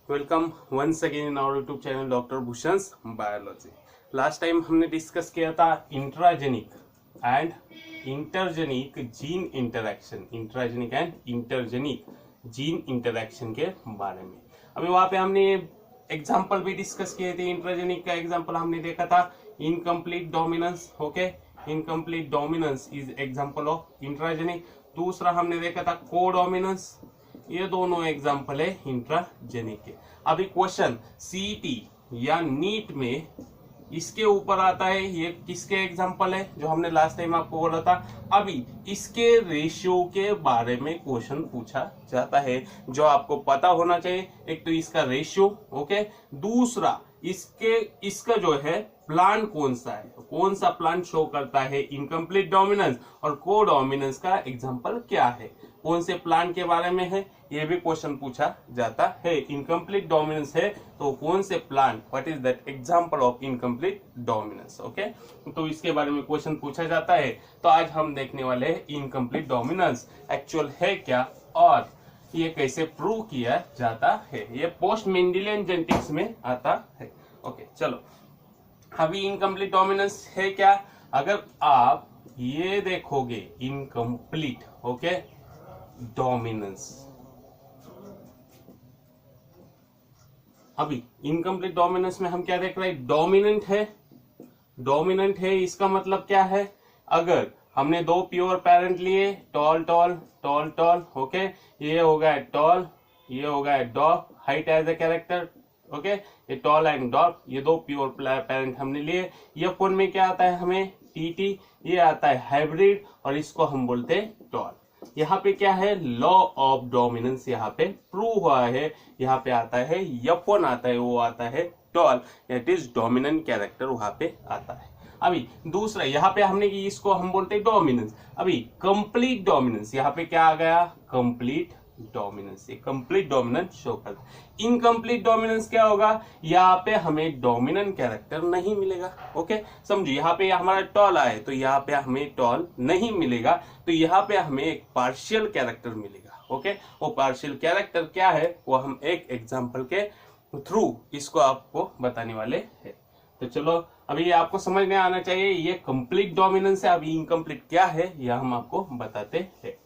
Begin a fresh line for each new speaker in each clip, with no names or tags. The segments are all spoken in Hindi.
Welcome once again in our YouTube channel doctor Bhushan biology. Last time हमने डिस्कस किया था intragenic and intergenic gene interaction के बारे में। अभी वहां पे हमने एग्जांपल भी डिस्कस किए थे। इंट्राजेनिक का एग्जांपल हमने देखा था incomplete dominance. Okay, incomplete dominance is example of intragenic. दूसरा हमने देखा था कोडोमिनेंस। ये दोनों एग्जांपल है इंट्राजेनिक के। अभी क्वेश्चन सीईटी या नीट में इसके ऊपर आता है, ये किसके एग्जांपल है जो हमने लास्ट टाइम आपको बोला था। अभी इसके रेशियो के बारे में क्वेश्चन पूछा जाता है जो आपको पता होना चाहिए। एक तो इसका रेशियो, ओके, दूसरा इसका जो है प्लांट कौन सा है, कौन सा प्लांट शो करता है इनकम्प्लीट डोमिनेंस, और कोडोमिनेंस का एग्जांपल क्या है, कौन से प्लांट के बारे में है, ये भी क्वेश्चन पूछा जाता है। इनकम्प्लीट डोमिनेंस है तो कौन से plant, what is that example of incomplete dominance. Okay, तो इसके बारे में क्वेश्चन पूछा जाता है। तो आज हम देखने वाले हैं इनकम्प्लीट डोमिनेंस एक्चुअल है क्या और ये कैसे प्रूव किया जाता है। ये पोस्ट मेंडेलियन जेनेटिक्स में आता है। ओके, चलो अभी इनकम्प्लीट डोमिनेंस है क्या। अगर आप ये देखोगे इनकम्प्लीट, ओके, डोमिनेंस, अभी इनकम्प्लीट डोमिनेंस में हम क्या देख रहे हैं, डोमिनेंट है। डोमिनेंट है इसका मतलब क्या है, अगर हमने दो प्योर पेरेंट लिए, tall tall tall tall, okay, ये हो गया टॉल, ये हो गया डॉग, height as a character, okay, ये टॉल एंड डॉग, ये दो प्योर पेरेंट हमने लिए। ये फोन में क्या आता है हमें, टीटी, ये आता है हाइब्रिड और इसको हम बोलते हैं टॉल। यहाँ पे क्या है, लॉ ऑफ डोमिनेंस यहाँ पे प्रूव हुआ है। यहाँ पे आता है यफोन आता है, वो आता है tall, it is dominant character वहां पे आता है। अभी दूसरा यहाँ पे हमने कि इसको हम बोलते हैं डोमिनेंस। अभी कंप्लीट डोमिनेंस, यहाँ पे क्या आ गया, कंप्लीट डोमिनेंस, ये कंप्लीट डोमिनेंस शो करता है। इनकम्प्लीट डोमिनेंस क्या होगा, यहाँ पे हमें डोमिनेंट कैरेक्टर नहीं मिलेगा। ओके, समझिए यहाँ पे हमारा टॉल आए तो यहाँ पे हमें टॉल नहीं मिलेगा, तो यहाँ पे हमें एक पार्शियल कैरेक्टर मिलेगा। ओके, वो पार्शियल कैरेक्टर क्या है वो हम एक एग्जाम्पल के थ्रू इसको आपको बताने वाले हैं। तो चलो अभी ये आपको समझ में आना चाहिए, ये कंप्लीट डोमिनेंस है। अभी इनकम्प्लीट क्या है यह हम आपको बताते हैं।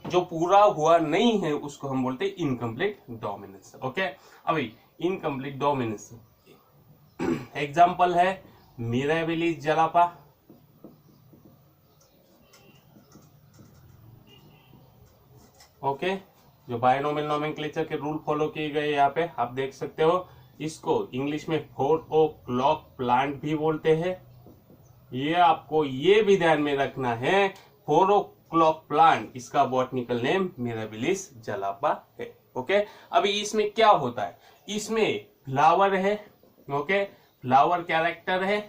जो पूरा हुआ नहीं है उसको हम बोलते हैं इनकम्प्लीट डोमिनेंस। ओके, अभी इनकम्प्लीट डोमिनेंस एग्जांपल है मिराबिलिस जलापा, ओके, जो बायनोमियल नोमेनक्लेचर के रूल फॉलो किए गए यहाँ पे आप देख सकते हो। इसको इंग्लिश में 4 o'clock प्लांट भी बोलते हैं। ये आपको ये भी ध्यान में रखना है, 4 o'clock प्लांट इसका बॉटनिकल नेम मिराबिलिस जलापा है। ओके, अभी इसमें क्या होता है, इसमें फ्लावर है, ओके, फ्लावर कैरेक्टर है,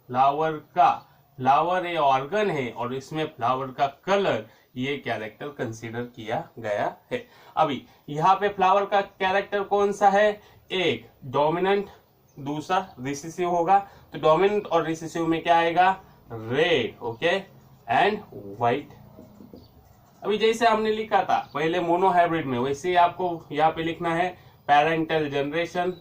फ्लावर ये ऑर्गन है और इसमें फ्लावर का कलर ये कैरेक्टर कंसीडर किया गया है। अभी यहाँ पे फ्लावर का कैरेक्टर कौन सा है, एक डोमिनेंट, दूसरा रिसेसिव होगा। तो डोमिनेंट और रिसेसिव में क्या आएगा, रेड, ओके, एंड व्हाइट। अभी जैसे हमने लिखा था पहले मोनोहाइब्रिड में, वैसे आपको यहाँ पे लिखना है पैरेंटल जनरेशन,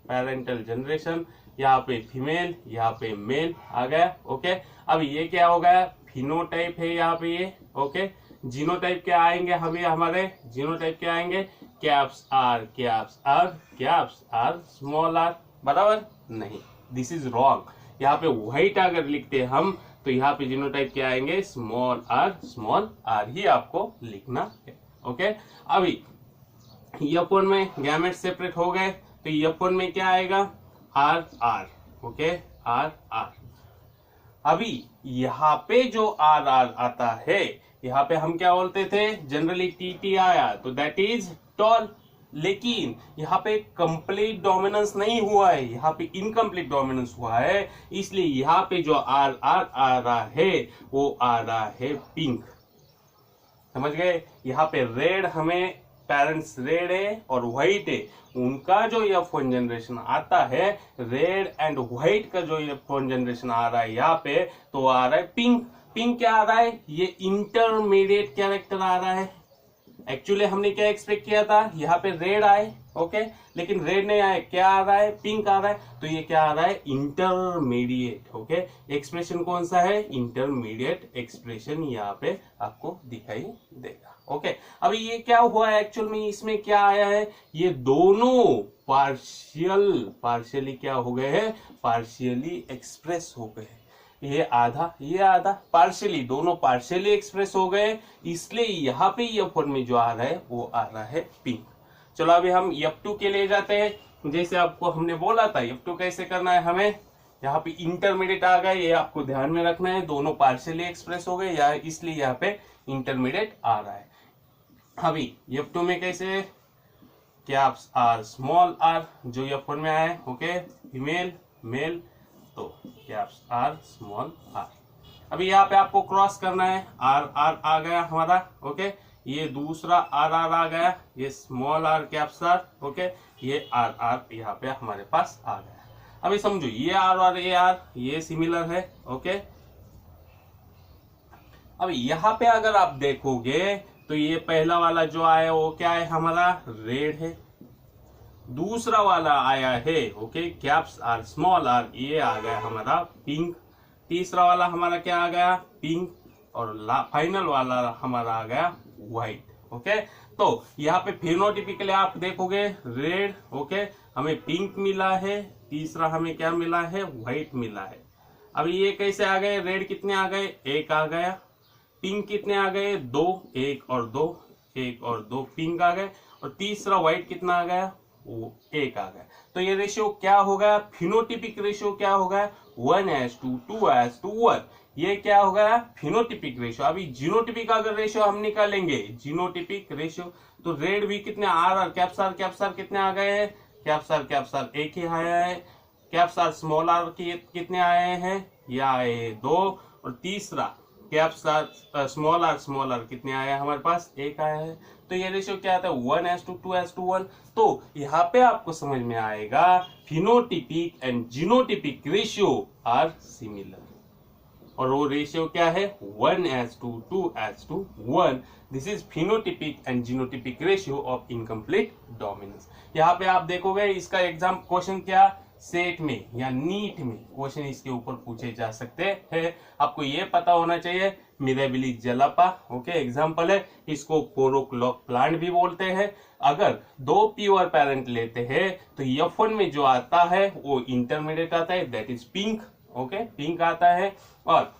पैरेंटल जनरेशन, यहाँ पे फीमेल, यहाँ पे मेल आ गया। ओके, अभी ये क्या हो गया, फिनोटाइप है यहाँ पे ये। ओके, जीनोटाइप क्या आएंगे हमें, हमारे जीनोटाइप क्या आएंगे, कैप्स आर स्मॉल आर, बराबर नहीं, दिस इज रॉन्ग। यहाँ पे व्हाइट अगर लिखते हम तो यहाँ पे जीनोटाइप क्या आएंगे, स्मॉल आर ही आपको लिखना है। ओके, अभी यफोन में गैमेट सेपरेट हो गए तो यफोन में क्या आएगा, आर, ओके, आर। अभी यहाँ पे जो आर आता है, यहाँ पे हम क्या बोलते थे, जनरली टीटी आया तो दैट इज टॉल। लेकिन यहाँ पे कंप्लीट डोमिनेंस नहीं हुआ है, यहाँ पे इनकम्प्लीट डोमिनेंस हुआ है, इसलिए यहाँ पे जो आर आ रहा है वो आ रहा है पिंक। समझ गए, यहाँ पे रेड हमें पेरेंट्स रेड है और व्हाइट है, उनका जो F1 जनरेशन आता है, रेड एंड व्हाइट का जो F1 जनरेशन आ रहा है यहाँ पे, तो आ रहा है पिंक। पिंक क्या आ रहा है, ये इंटरमीडिएट कैरेक्टर आ रहा है। एक्चुअली हमने क्या एक्सपेक्ट किया था, यहाँ पे रेड आए, ओके, लेकिन रेड नहीं आए, क्या आ रहा है, पिंक आ रहा है, तो ये क्या आ रहा है, इंटरमीडिएट, ओके। एक्सप्रेशन कौन सा है, इंटरमीडिएट एक्सप्रेशन यहाँ पे आपको दिखाई देगा, ओके। अभी ये क्या हुआ है एक्चुअल में, इसमें क्या आया है, ये दोनों पार्शियली क्या हो गए हैं, पार्शियली एक्सप्रेस हो गए, ये आधा पार्शियली, दोनों पार्शियली एक्सप्रेस हो गए, इसलिए यहाँ पे F1 में जो आ रहा है वो आ रहा है पिंक। चलो अभी हम F2 के लिए जाते हैं। जैसे आपको हमने बोला था F2 कैसे करना है, हमें यहाँ पे इंटरमीडिएट आ गए, ये आपको ध्यान में रखना है, दोनों पार्शियली एक्सप्रेस हो गए या इसलिए यहाँ पे इंटरमीडिएट आ रहा है। अभी F2 में कैसे, कैप्स आर स्मॉल आर जो F1 में आए, ओके, फीमेल मेल, तो कैप्स आर स्मॉल आर। अभी यहाँ पे आपको क्रॉस करना है, आर आर आ गया हमारा, ओके, ये दूसरा आर आर आ गया, ये small R caps R, okay, ये आर आर यहाँ पे हमारे पास आ गया। अभी समझो ये आर और ये आर ये सिमिलर है, ओके। अब यहाँ पे अगर आप देखोगे तो ये पहला वाला जो आया वो क्या है, हमारा रेड है, दूसरा वाला आया है, okay, caps R small R, ये आ गया हमारा पिंक, तीसरा वाला हमारा क्या आ गया, पिंक, और फाइनल वाला हमारा आ गया व्हाइट, ओके। तो यहाँ पे फिनोटिपिकली आप देखोगे रेड, ओके, हमें पिंक मिला है, तीसरा हमें क्या मिला है, व्हाइट मिला है। अब ये कैसे आ गए, रेड कितने आ गए, एक आ गया, पिंक कितने आ गए, दो, एक और दो पिंक आ गए, और तीसरा व्हाइट कितना आ गया, वो एक आ गया। तो ये रेशियो क्या होगा, फिनोटिपिक रेशियो क्या होगा, 1:2, 2:1, ये क्या होगा, फिनोटिपिक रेशियो। अभी जीनोटिपिक अगर रेशियो हम निकालेंगे, जीनोटिपिक रेशियो, तो रेड भी कितने, आर कैप्स आर कितने आ गए हैं, कैप्स आर एक ही आया है, कैप्स आर स्मॉल आर कितने आए हैं, ये आए दो, और तीसरा कैप्स आर स्मॉल आर कितने आए हैं हमारे पास, एक आया है। तो ये रेशियो क्या आता है, 1:2, 2:1। तो यहाँ पे आपको समझ में आएगा phenotypic and genotypic ratio are similar, और वो रेशियो क्या है, 1:2, 2:1। This is phenotypic and genotypic ratio of incomplete dominance. यहाँ पे आप देखोगे इसका एग्जाम क्वेश्चन क्या, सेट में या नीट में क्वेश्चन इसके ऊपर पूछे जा सकते हैं। आपको ये पता होना चाहिए, मिरेबिली जलापा, ओके, एग्जाम्पल है, इसको 4 o'clock प्लांट भी बोलते हैं। अगर दो प्योर पेरेंट लेते हैं तो F1 में जो आता है वो इंटरमीडिएट आता है, that is pink, okay, pink आता है, और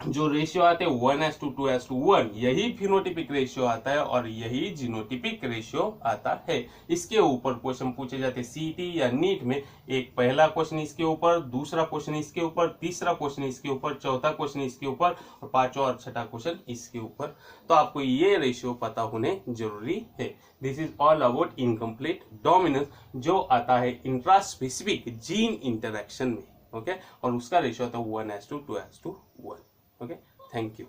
जो रेशियो आते हैं 1:2, 2:1, यही फिनोटिपिक रेशियो आता है और यही जीनोटिपिक रेशियो आता है। इसके ऊपर क्वेश्चन पूछे जाते हैं सीटी या नीट में, एक पहला क्वेश्चन इसके ऊपर, दूसरा क्वेश्चन इसके ऊपर, तीसरा क्वेश्चन इसके ऊपर, चौथा क्वेश्चन इसके ऊपर, और पांचवा और छठा क्वेश्चन इसके ऊपर। तो आपको ये रेशियो पता होने जरूरी है। This is all about incomplete dominance, जो आता है इंट्रास्पेसिफिक जीन इंटरेक्शन में, ओके, और उसका रेशियो आता है 1:2, 2:1। Okay, thank you.